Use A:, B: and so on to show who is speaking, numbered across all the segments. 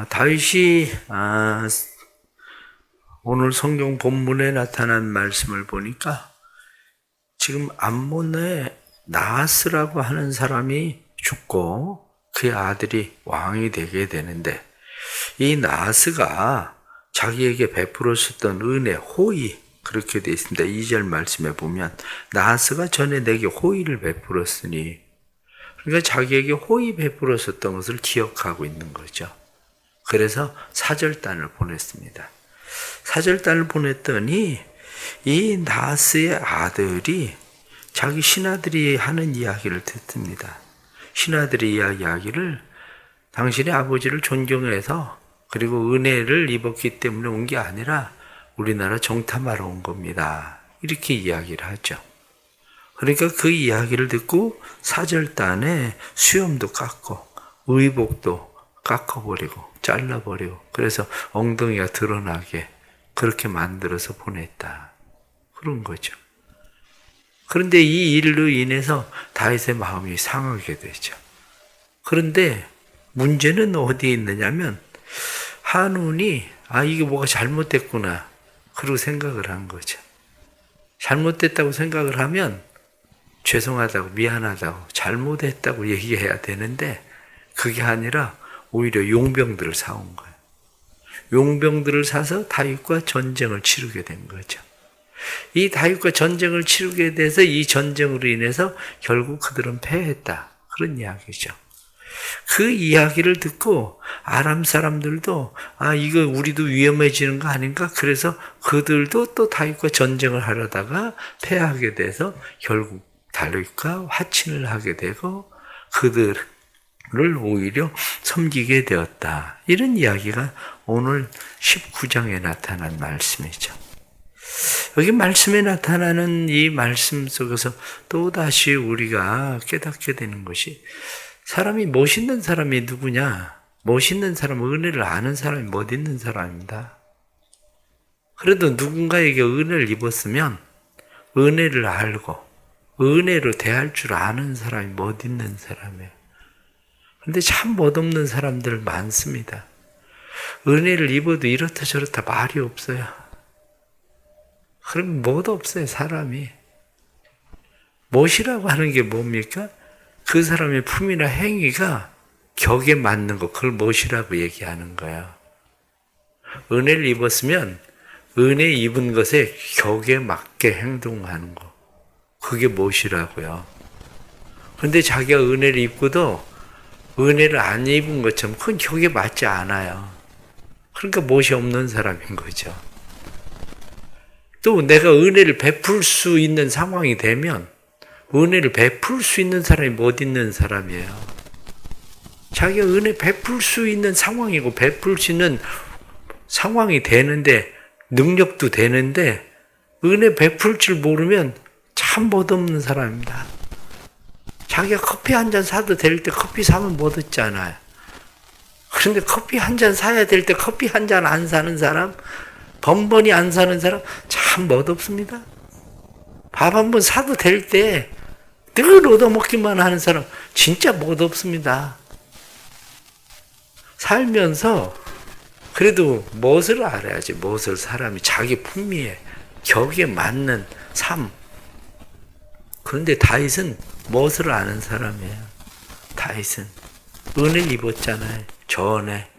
A: 다윗이 오늘 성경 본문에 나타난 말씀을 보니까 지금 암몬의 나하스라고 하는 사람이 죽고 그의 아들이 왕이 되게 되는데, 이 나하스가 자기에게 베풀었었던 은혜, 호의, 그렇게 되어 있습니다. 2절 말씀에 보면 나하스가 전에 내게 호의를 베풀었으니, 그러니까 자기에게 호의 베풀었었던 것을 기억하고 있는 거죠. 그래서 사절단을 보냈습니다. 사절단을 보냈더니 이 나하스의 아들이 자기 신하들이 하는 이야기를 듣습니다. 신하들이 이야기를 당신의 아버지를 존경해서 그리고 은혜를 입었기 때문에 온 게 아니라 우리나라 정탐하러 온 겁니다. 이렇게 이야기를 하죠. 그러니까 그 이야기를 듣고 사절단에 수염도 깎고 의복도 깎아버리고 잘라버리고, 그래서 엉덩이가 드러나게 그렇게 만들어서 보냈다. 그런 거죠. 그런데 이 일로 인해서 다윗의 마음이 상하게 되죠. 그런데 문제는 어디에 있느냐면, 한운이 이게 뭐가 잘못됐구나 그러고 생각을 한 거죠. 잘못됐다고 생각을 하면 죄송하다고, 미안하다고, 잘못했다고 얘기해야 되는데 그게 아니라 오히려 용병들을 사온 거예요. 용병들을 사서 다윗과 전쟁을 치르게 된 거죠. 이 다윗과 전쟁을 치르게 돼서 이 전쟁으로 인해서 결국 그들은 패했다. 그런 이야기죠. 그 이야기를 듣고 아람 사람들도 이거 우리도 위험해지는 거 아닌가? 그래서 그들도 또 다윗과 전쟁을 하려다가 패하게 돼서 결국 다윗과 화친을 하게 되고 그들을 오히려 섬기게 되었다. 이런 이야기가 오늘 19장에 나타난 말씀이죠. 여기 말씀에 나타나는 이 말씀 속에서 또다시 우리가 깨닫게 되는 것이, 사람이 멋있는 사람이 누구냐? 멋있는 사람은 은혜를 아는 사람이 멋있는 사람입니다. 그래도 누군가에게 은혜를 입었으면 은혜를 알고 은혜로 대할 줄 아는 사람이 멋있는 사람이에요. 그런데 참 멋없는 사람들 많습니다. 은혜를 입어도 이렇다 저렇다 말이 없어요. 그럼 멋 없어요, 사람이. 멋이라고 하는 게 뭡니까? 그 사람의 품이나 행위가 격에 맞는 거, 그걸 멋이라고 얘기하는 거예요. 은혜를 입었으면 은혜 입은 것에 격에 맞게 행동하는 거, 그게 멋이라고요. 그런데 자기가 은혜를 입고도 은혜를 안 입은 것처럼 그건 격에 맞지 않아요. 그러니까 멋이 없는 사람인 거죠. 또 내가 은혜를 베풀 수 있는 상황이 되면 은혜를 베풀 수 있는 사람이 못 있는 사람이에요. 자기가 은혜 베풀 수 있는 상황이고 베풀 수 있는 상황이 되는데, 능력도 되는데 은혜 베풀 줄 모르면 참 멋없는 사람입니다. 자기가 커피 한 잔 사도 될 때 커피 사면 못 얻잖아요. 그런데 커피 한 잔 사야 될 때 커피 한 잔 안 사는 사람, 번번이 안 사는 사람 참 멋없습니다. 밥 한 번 사도 될 때 늘 얻어먹기만 하는 사람 진짜 멋없습니다. 살면서 그래도 멋을 알아야지. 멋을, 사람이 자기 품위에 격에 맞는 삶. 그런데 다윗은 멋을 아는 사람이에요. 다윗은 은혜를 입었잖아요, 전에.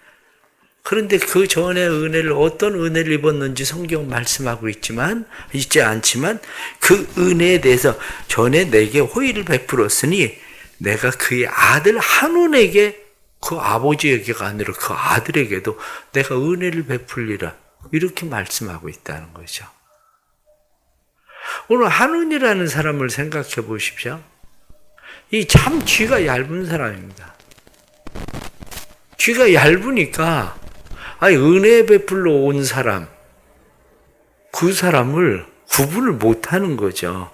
A: 그런데 그 전에 은혜를, 어떤 은혜를 입었는지 성경 말씀하고 있지 않지만 그 은혜에 대해서 전에 내게 호의를 베풀었으니 내가 그의 아들 한운에게, 그 아버지에게가 아니라 그 아들에게도 내가 은혜를 베풀리라, 이렇게 말씀하고 있다는 거죠. 오늘 한운이라는 사람을 생각해 보십시오. 이 참 귀가 얇은 사람입니다. 귀가 얇으니까 은혜 베풀러 온 사람, 그 사람을 구분을 못하는 거죠.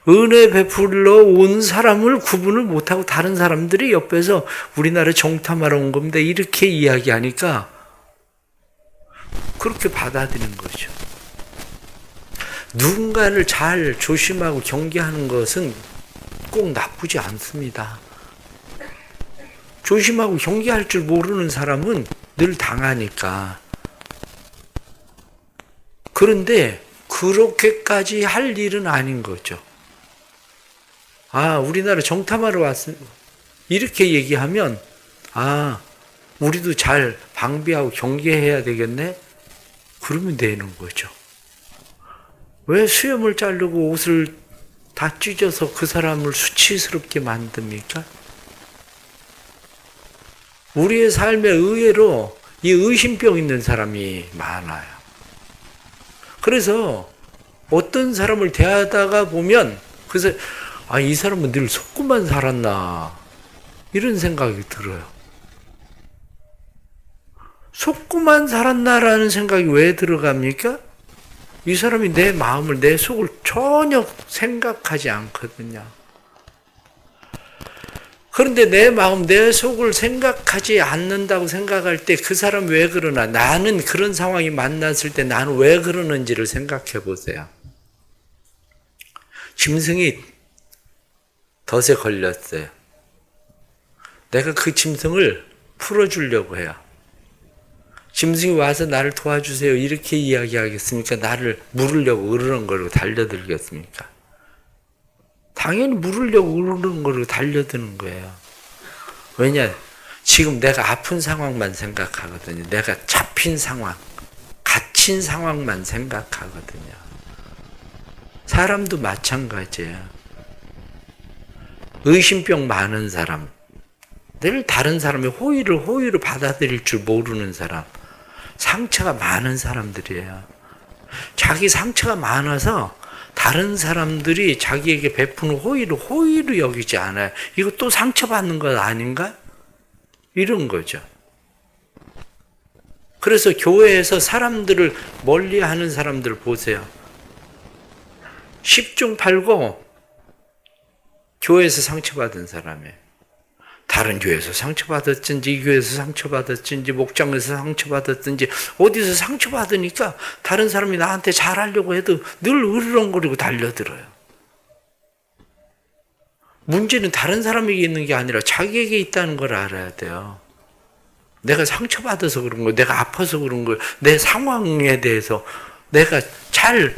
A: 은혜 베풀러 온 사람을 구분을 못하고 다른 사람들이 옆에서 우리나라 정탐하러 온 겁니다, 이렇게 이야기하니까 그렇게 받아들이는 거죠. 누군가를 잘 조심하고 경계하는 것은 꼭 나쁘지 않습니다. 조심하고 경계할 줄 모르는 사람은 늘 당하니까. 그런데 그렇게까지 할 일은 아닌 거죠. 아, 우리나라 정탐하러 왔습니다. 이렇게 얘기하면, 아, 우리도 잘 방비하고 경계해야 되겠네? 그러면 되는 거죠. 왜 수염을 자르고 옷을 다 찢어서 그 사람을 수치스럽게 만듭니까? 우리의 삶에 의외로 이 의심병 있는 사람이 많아요. 그래서 어떤 사람을 대하다가 보면, 그래서, 아, 이 사람은 늘 속고만 살았나. 이런 생각이 들어요. 속고만 살았나라는 생각이 왜 들어갑니까? 이 사람이 내 마음을, 내 속을 전혀 생각하지 않거든요. 그런데 내 마음, 내 속을 생각하지 않는다고 생각할 때 그 사람 왜 그러나, 나는 그런 상황이 만났을 때 나는 왜 그러는지를 생각해 보세요. 짐승이 덫에 걸렸어요. 내가 그 짐승을 풀어주려고 해요. 짐승이 와서 나를 도와주세요. 이렇게 이야기하겠습니까? 나를 물으려고 으르렁거리고 달려들겠습니까? 당연히 물으려고 으르렁거리고 달려드는 거예요. 왜냐? 지금 내가 아픈 상황만 생각하거든요. 내가 잡힌 상황, 갇힌 상황만 생각하거든요. 사람도 마찬가지예요. 의심병 많은 사람, 늘 다른 사람의 호의를 받아들일 줄 모르는 사람, 상처가 많은 사람들이에요. 자기 상처가 많아서 다른 사람들이 자기에게 베푸는 호의로 여기지 않아요. 이거 또 상처받는 것 아닌가? 이런 거죠. 그래서 교회에서 사람들을 멀리하는 사람들 보세요. 10중 8구 교회에서 상처받은 사람이에요. 다른 교회에서 상처받았든지, 이 교회에서 상처받았든지, 목장에서 상처받았든지, 어디서 상처받으니까 다른 사람이 나한테 잘하려고 해도 늘 으르렁거리고 달려들어요. 문제는 다른 사람에게 있는 게 아니라 자기에게 있다는 걸 알아야 돼요. 내가 상처받아서 그런 거예요. 내가 아파서 그런 거예요. 내 상황에 대해서 내가 잘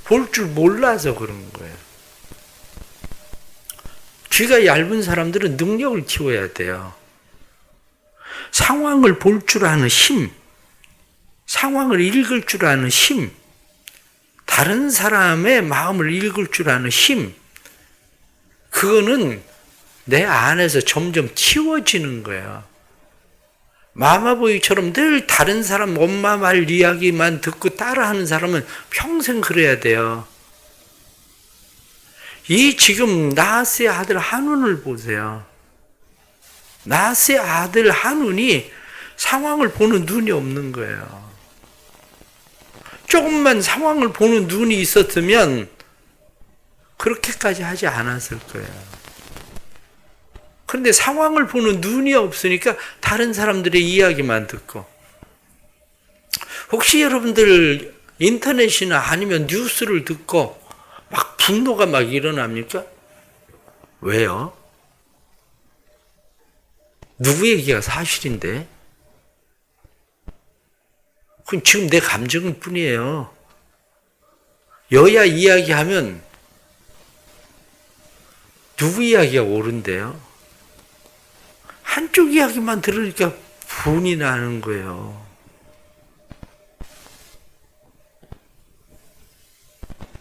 A: 볼 줄 몰라서 그런 거예요. 귀가 얇은 사람들은 능력을 키워야 돼요. 상황을 볼 줄 아는 힘, 상황을 읽을 줄 아는 힘, 다른 사람의 마음을 읽을 줄 아는 힘, 그거는 내 안에서 점점 키워지는 거예요. 마마보이처럼 늘 다른 사람 엄마 말 이야기만 듣고 따라하는 사람은 평생 그래야 돼요. 이 지금 나하스의 아들 한운을 보세요. 나하스의 아들 한운이 상황을 보는 눈이 없는 거예요. 조금만 상황을 보는 눈이 있었으면 그렇게까지 하지 않았을 거예요. 그런데 상황을 보는 눈이 없으니까 다른 사람들의 이야기만 듣고, 혹시 여러분들 인터넷이나 아니면 뉴스를 듣고 막 분노가 막 일어납니까? 왜요? 누구 얘기가 사실인데? 그건 지금 내 감정일 뿐이에요. 여야 이야기하면 누구 이야기가 옳은데요? 한쪽 이야기만 들으니까 분이 나는 거예요.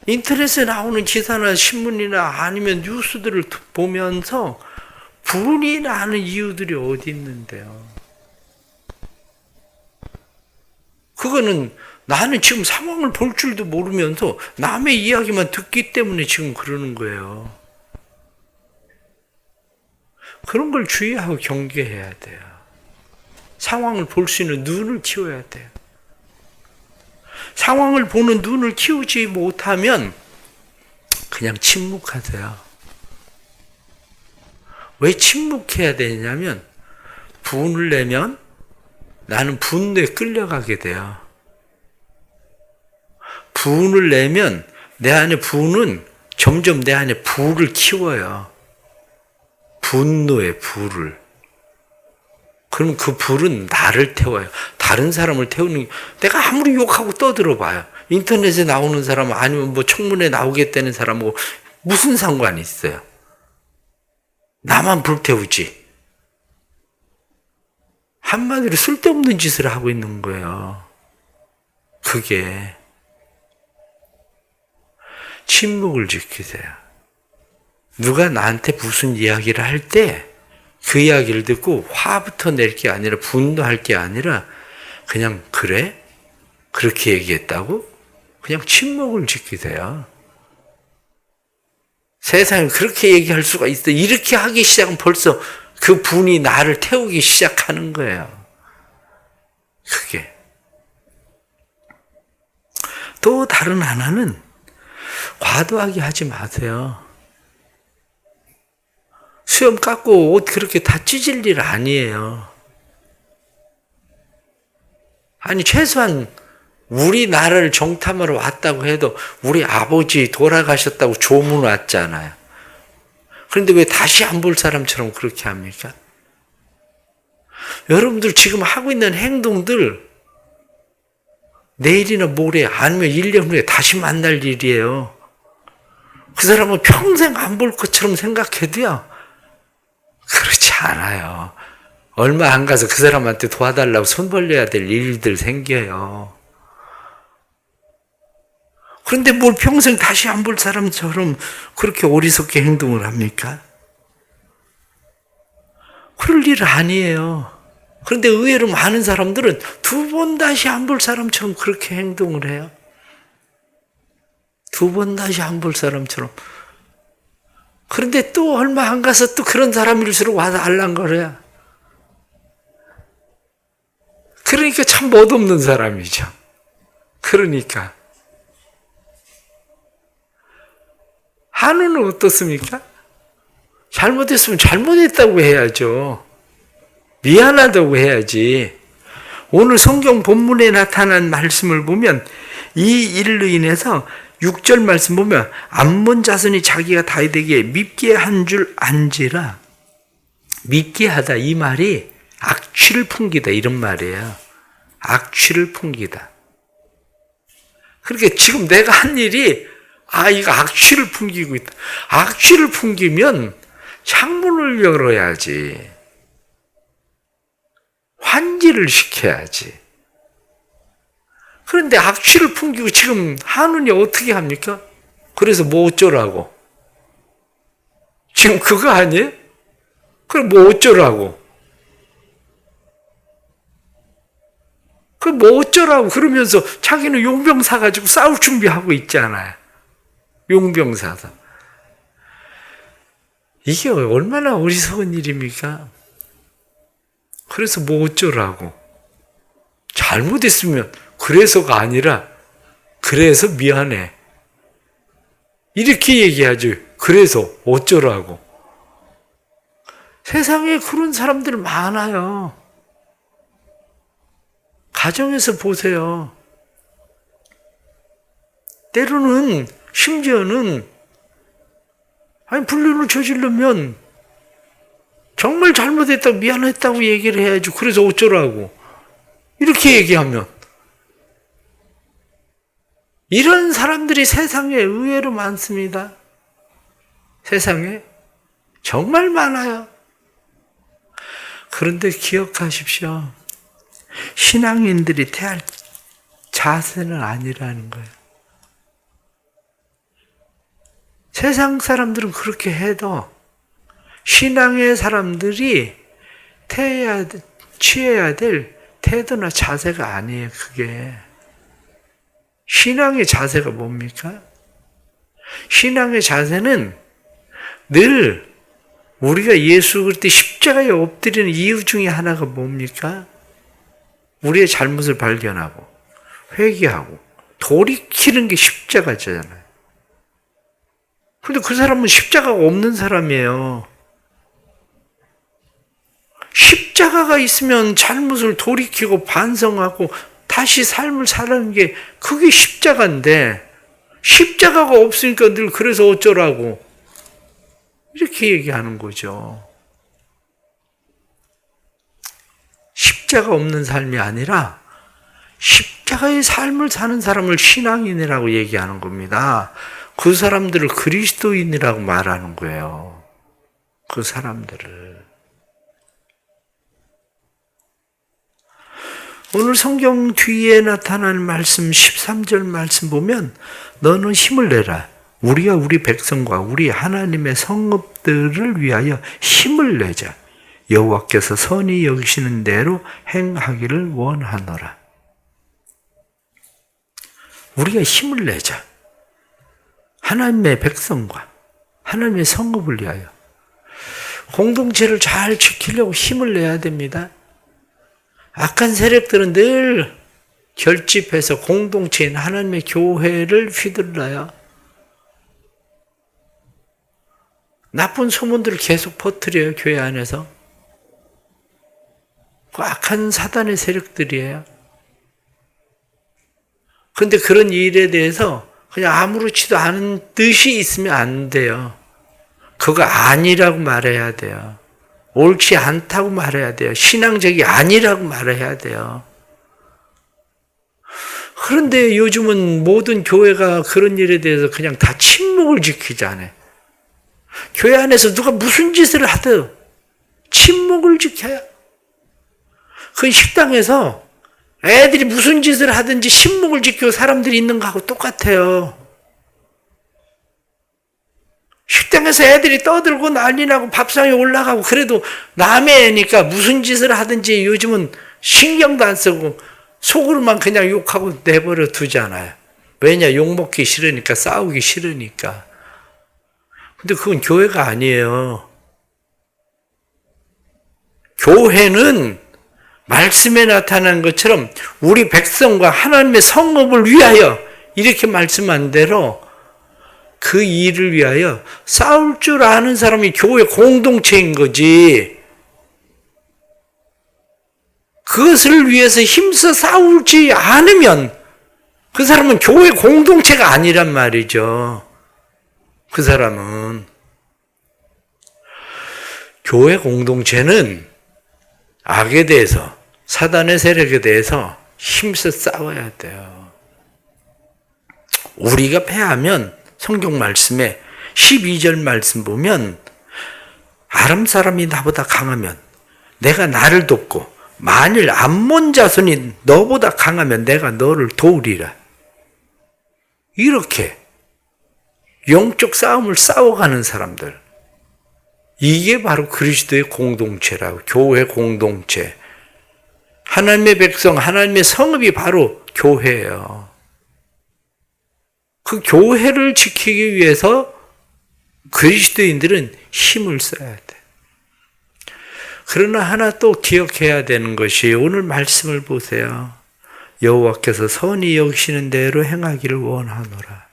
A: 인터넷에 나오는 기사나 신문이나 아니면 뉴스들을 보면서 분이 나는 이유들이 어디 있는데요? 그거는 나는 지금 상황을 볼 줄도 모르면서 남의 이야기만 듣기 때문에 지금 그러는 거예요. 그런 걸 주의하고 경계해야 돼요. 상황을 볼 수 있는 눈을 키워야 돼요. 상황을 보는 눈을 키우지 못하면 그냥 침묵하세요. 왜 침묵해야 되냐면, 분을 내면 나는 분노에 끌려가게 돼요. 분을 내면 내 안에 분은 점점 내 안에 불을 키워요. 분노의 불을. 그럼 그 불은 나를 태워요. 다른 사람을 태우는, 내가 아무리 욕하고 떠들어봐요. 인터넷에 나오는 사람 아니면 뭐 청문회 나오겠다는 사람하고 무슨 상관이 있어요? 나만 불태우지. 한마디로 쓸데없는 짓을 하고 있는 거예요. 그게 침묵을 지키세요. 누가 나한테 무슨 이야기를 할 때 그 이야기를 듣고 화부터 낼 게 아니라 분노할 게 아니라 그냥 그래? 그렇게 얘기했다고? 그냥 침묵을 지키세요. 세상에 그렇게 얘기할 수가 있어. 이렇게 하기 시작하면 벌써 그 분이 나를 태우기 시작하는 거예요. 그게. 또 다른 하나는 과도하게 하지 마세요. 수염 깎고 옷 그렇게 다 찢을 일 아니에요. 아니 최소한 우리나라를 정탐하러 왔다고 해도 우리 아버지 돌아가셨다고 조문 왔잖아요. 그런데 왜 다시 안 볼 사람처럼 그렇게 합니까? 여러분들 지금 하고 있는 행동들 내일이나 모레 아니면 1년 후에 다시 만날 일이에요. 그 사람은 평생 안 볼 것처럼 생각해도요. 그렇지 않아요. 얼마 안 가서 그 사람한테 도와달라고 손 벌려야 될 일들 생겨요. 그런데 뭘 평생 다시 안 볼 사람처럼 그렇게 어리석게 행동을 합니까? 그럴 일 아니에요. 그런데 의외로 많은 사람들은 두 번 다시 안 볼 사람처럼 그렇게 행동을 해요. 두 번 다시 안 볼 사람처럼. 그런데 또 얼마 안 가서 또 그런 사람일수록 와서 알랑거려요. 그러니까 참 멋없는 사람이죠. 그러니까. 한우는 어떻습니까? 잘못했으면 잘못했다고 해야죠. 미안하다고 해야지. 오늘 성경 본문에 나타난 말씀을 보면 이 일로 인해서 6절 말씀 보면 암몬 자손이 자기가 다윗에게 밉게 한 줄 안지라. 밉게 하다 이 말이 악취를 풍기다 이런 말이에요. 악취를 풍기다. 그러니까 지금 내가 한 일이 이거 악취를 풍기고 있다. 악취를 풍기면 창문을 열어야지. 환기를 시켜야지. 그런데 악취를 풍기고 지금 한운이 어떻게 합니까? 그래서 뭐 어쩌라고? 지금 그거 아니에요? 그럼 뭐 어쩌라고? 그럼 뭐 어쩌라고? 그러면서 자기는 용병 사가지고 싸울 준비하고 있잖아요. 용병 사서. 이게 얼마나 어리석은 일입니까? 그래서 뭐 어쩌라고? 잘못했으면 그래서가 아니라 그래서 미안해. 이렇게 얘기하지. 그래서 어쩌라고. 세상에 그런 사람들 많아요. 가정에서 보세요. 때로는 심지어는 불륜을 저지르면 정말 잘못했다고 미안했다고 얘기를 해야지. 그래서 어쩌라고. 이렇게 얘기하면 이런 사람들이 세상에 의외로 많습니다. 세상에 정말 많아요. 그런데 기억하십시오. 신앙인들이 태할 자세는 아니라는 거예요. 세상 사람들은 그렇게 해도 신앙의 사람들이 취해야 될 태도나 자세가 아니에요. 그게. 신앙의 자세가 뭡니까? 신앙의 자세는 늘 우리가 예수 그리스도의 십자가에 엎드리는 이유 중에 하나가 뭡니까? 우리의 잘못을 발견하고 회개하고 돌이키는 게 십자가잖아요. 그런데 그 사람은 십자가가 없는 사람이에요. 십자가가 있으면 잘못을 돌이키고 반성하고 다시 삶을 살아가는 게 그게 십자가인데 십자가가 없으니까 늘 그래서 어쩌라고 이렇게 얘기하는 거죠. 십자가 없는 삶이 아니라 십자가의 삶을 사는 사람을 신앙인이라고 얘기하는 겁니다. 그 사람들을 그리스도인이라고 말하는 거예요. 그 사람들을. 오늘 성경 뒤에 나타나는 말씀 13절 말씀 보면 너는 힘을 내라. 우리가 우리 백성과 우리 하나님의 성읍들을 위하여 힘을 내자. 여호와께서 선히 여기시는 대로 행하기를 원하노라. 우리가 힘을 내자. 하나님의 백성과 하나님의 성읍을 위하여. 공동체를 잘 지키려고 힘을 내야 됩니다. 악한 세력들은 늘 결집해서 공동체인 하나님의 교회를 휘둘러요. 나쁜 소문들을 계속 퍼뜨려요, 교회 안에서. 그 악한 사단의 세력들이에요. 그런데 그런 일에 대해서 그냥 아무렇지도 않은 뜻이 있으면 안 돼요. 그거 아니라고 말해야 돼요. 옳지 않다고 말해야 돼요. 신앙적이 아니라고 말해야 돼요. 그런데 요즘은 모든 교회가 그런 일에 대해서 그냥 다 침묵을 지키잖아요. 교회 안에서 누가 무슨 짓을 하든 침묵을 지켜요. 그 식당에서 애들이 무슨 짓을 하든지 침묵을 지키고 사람들이 있는 거하고 똑같아요. 식당에서 애들이 떠들고 난리 나고 밥상에 올라가고 그래도 남의 애니까 무슨 짓을 하든지 요즘은 신경도 안 쓰고 속으로만 그냥 욕하고 내버려 두잖아요. 왜냐? 욕먹기 싫으니까, 싸우기 싫으니까. 근데 그건 교회가 아니에요. 교회는 말씀에 나타난 것처럼 우리 백성과 하나님의 성읍을 위하여 이렇게 말씀한 대로 그 일을 위하여 싸울 줄 아는 사람이 교회 공동체인 거지. 그것을 위해서 힘써 싸우지 않으면 그 사람은 교회 공동체가 아니란 말이죠. 그 사람은. 교회 공동체는 악에 대해서, 사단의 세력에 대해서 힘써 싸워야 돼요. 우리가 패하면 성경 말씀에 12절 말씀 보면 아람 사람이 나보다 강하면 내가 나를 돕고 만일 암몬 자손이 너보다 강하면 내가 너를 도우리라. 이렇게 영적 싸움을 싸워가는 사람들. 이게 바로 그리스도의 공동체라고. 교회 공동체. 하나님의 백성, 하나님의 성읍이 바로 교회예요. 그 교회를 지키기 위해서 그리스도인들은 힘을 써야 돼. 그러나 하나 또 기억해야 되는 것이 오늘 말씀을 보세요. 여호와께서 선히 여기시는 대로 행하기를 원하노라.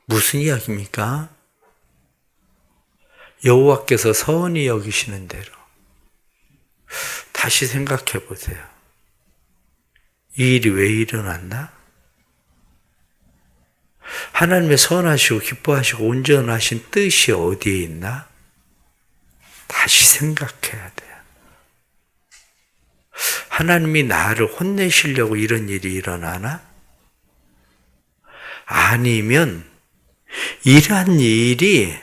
A: 무슨 이야기입니까? 여호와께서 선히 여기시는 대로. 다시 생각해 보세요. 이 일이 왜 일어났나? 하나님의 선하시고 기뻐하시고 온전하신 뜻이 어디에 있나? 다시 생각해야 돼요. 하나님이 나를 혼내시려고 이런 일이 일어나나? 아니면 이러한 일이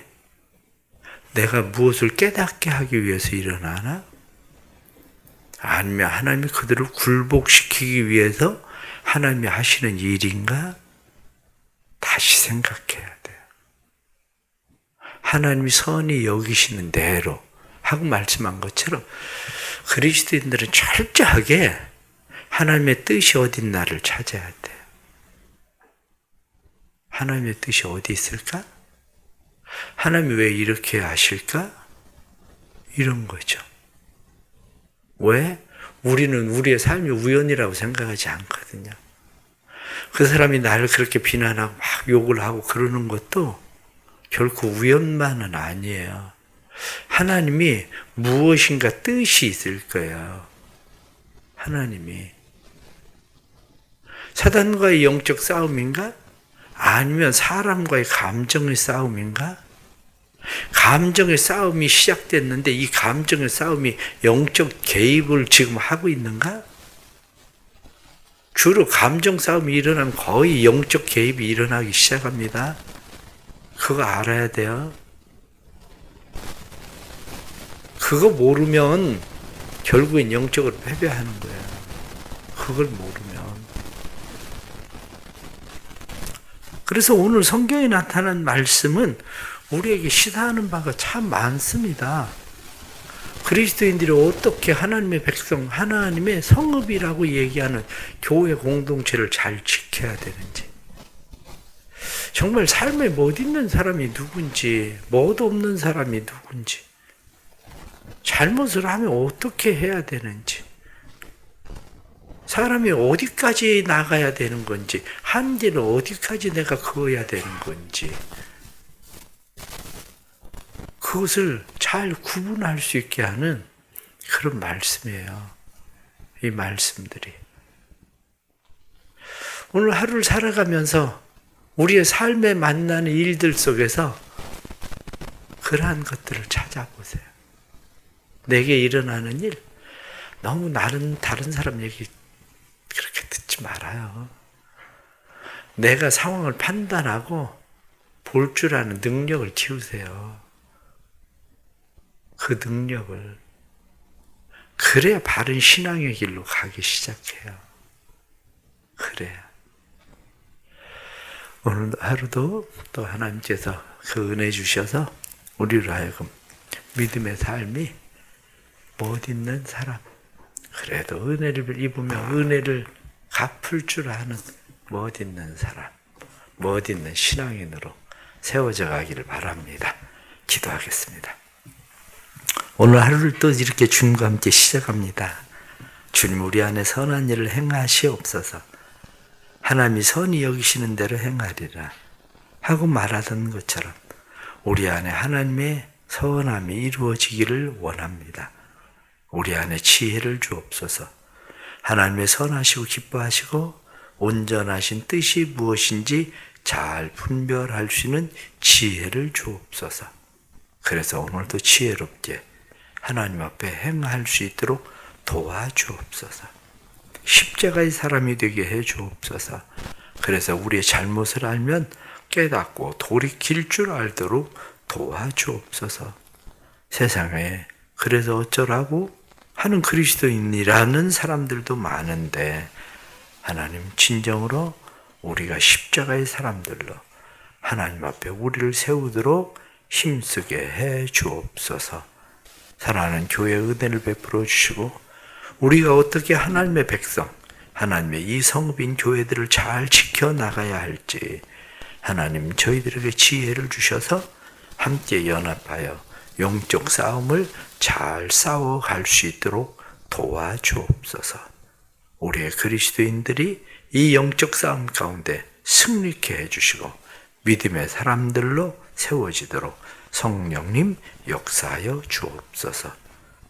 A: 내가 무엇을 깨닫게 하기 위해서 일어나나? 아니면 하나님이 그들을 굴복시키기 위해서 하나님이 하시는 일인가? 다시 생각해야 돼요. 하나님이 선히 여기시는 대로 하고 말씀한 것처럼 그리스도인들은 철저하게 하나님의 뜻이 어딨나를 찾아야 돼요. 하나님의 뜻이 어디 있을까? 하나님이 왜 이렇게 하실까? 이런 거죠. 왜? 우리는 우리의 삶이 우연이라고 생각하지 않거든요. 그 사람이 나를 그렇게 비난하고 막 욕을 하고 그러는 것도 결코 우연만은 아니에요. 하나님이 무엇인가 뜻이 있을 거예요. 하나님이. 사단과의 영적 싸움인가? 아니면 사람과의 감정의 싸움인가? 감정의 싸움이 시작됐는데 이 감정의 싸움이 영적 개입을 지금 하고 있는가? 주로 감정 싸움이 일어나면 거의 영적 개입이 일어나기 시작합니다. 그거 알아야 돼요. 그거 모르면 결국엔 영적으로 패배하는 거예요. 그걸 모르면. 그래서 오늘 성경에 나타난 말씀은 우리에게 시사하는 바가 참 많습니다. 그리스도인들이 어떻게 하나님의 백성, 하나님의 성읍이라고 얘기하는 교회 공동체를 잘 지켜야 되는지, 정말 삶에 못 있는 사람이 누군지, 못 없는 사람이 누군지, 잘못을 하면 어떻게 해야 되는지, 사람이 어디까지 나가야 되는 건지, 한계는 어디까지 내가 그어야 되는 건지, 그것을 잘 구분할 수 있게 하는 그런 말씀이에요. 이 말씀들이. 오늘 하루를 살아가면서 우리의 삶에 만나는 일들 속에서 그러한 것들을 찾아보세요. 내게 일어나는 일, 너무 다른 사람 얘기 그렇게 듣지 말아요. 내가 상황을 판단하고 볼 줄 아는 능력을 키우세요. 그 능력을. 그래야 바른 신앙의 길로 가기 시작해요. 그래야. 오늘 하루도 또 하나님께서 그 은혜 주셔서 우리로 하여금 믿음의 삶이 못 있는 사람, 그래도 은혜를 입으며 은혜를 갚을 줄 아는 못 있는 사람, 못 있는 신앙인으로 세워져 가기를 바랍니다. 기도하겠습니다. 오늘 하루를 또 이렇게 주님과 함께 시작합니다. 주님, 우리 안에 선한 일을 행하시옵소서. 하나님이 선히 여기시는 대로 행하리라 하고 말하던 것처럼 우리 안에 하나님의 선함이 이루어지기를 원합니다. 우리 안에 지혜를 주옵소서. 하나님의 선하시고 기뻐하시고 온전하신 뜻이 무엇인지 잘 분별할 수 있는 지혜를 주옵소서. 그래서 오늘도 지혜롭게 하나님 앞에 행할 수 있도록 도와주옵소서. 십자가의 사람이 되게 해 주옵소서. 그래서 우리의 잘못을 알면 깨닫고 돌이킬 줄 알도록 도와주옵소서. 세상에 그래서 어쩌라고 하는 그리스도인이라는 사람들도 많은데, 하나님 진정으로 우리가 십자가의 사람들로 하나님 앞에 우리를 세우도록 힘쓰게 해 주옵소서. 사랑하는 교회의 은혜를 베풀어 주시고, 우리가 어떻게 하나님의 백성, 하나님의 이 성읍인 교회들을 잘 지켜나가야 할지 하나님 저희들에게 지혜를 주셔서 함께 연합하여 영적 싸움을 잘 싸워갈 수 있도록 도와주옵소서. 우리의 그리스도인들이 이 영적 싸움 가운데 승리케 해주시고 믿음의 사람들로 세워지도록 성령님 역사하여 주옵소서.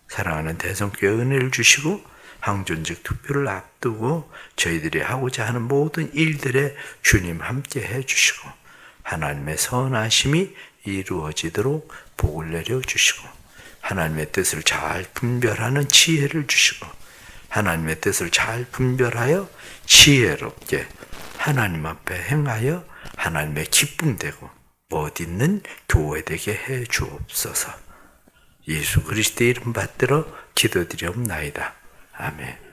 A: 사랑하는 대성교회 은혜를 주시고 항존직 투표를 앞두고 저희들이 하고자 하는 모든 일들에 주님 함께 해주시고 하나님의 선하심이 이루어지도록 복을 내려주시고 하나님의 뜻을 잘 분별하는 지혜를 주시고 하나님의 뜻을 잘 분별하여 지혜롭게 하나님 앞에 행하여 하나님의 기쁨되고 멋있는 교회 되게 해 주옵소서. 예수 그리스도의 이름 받들어 기도드리옵나이다. 아멘.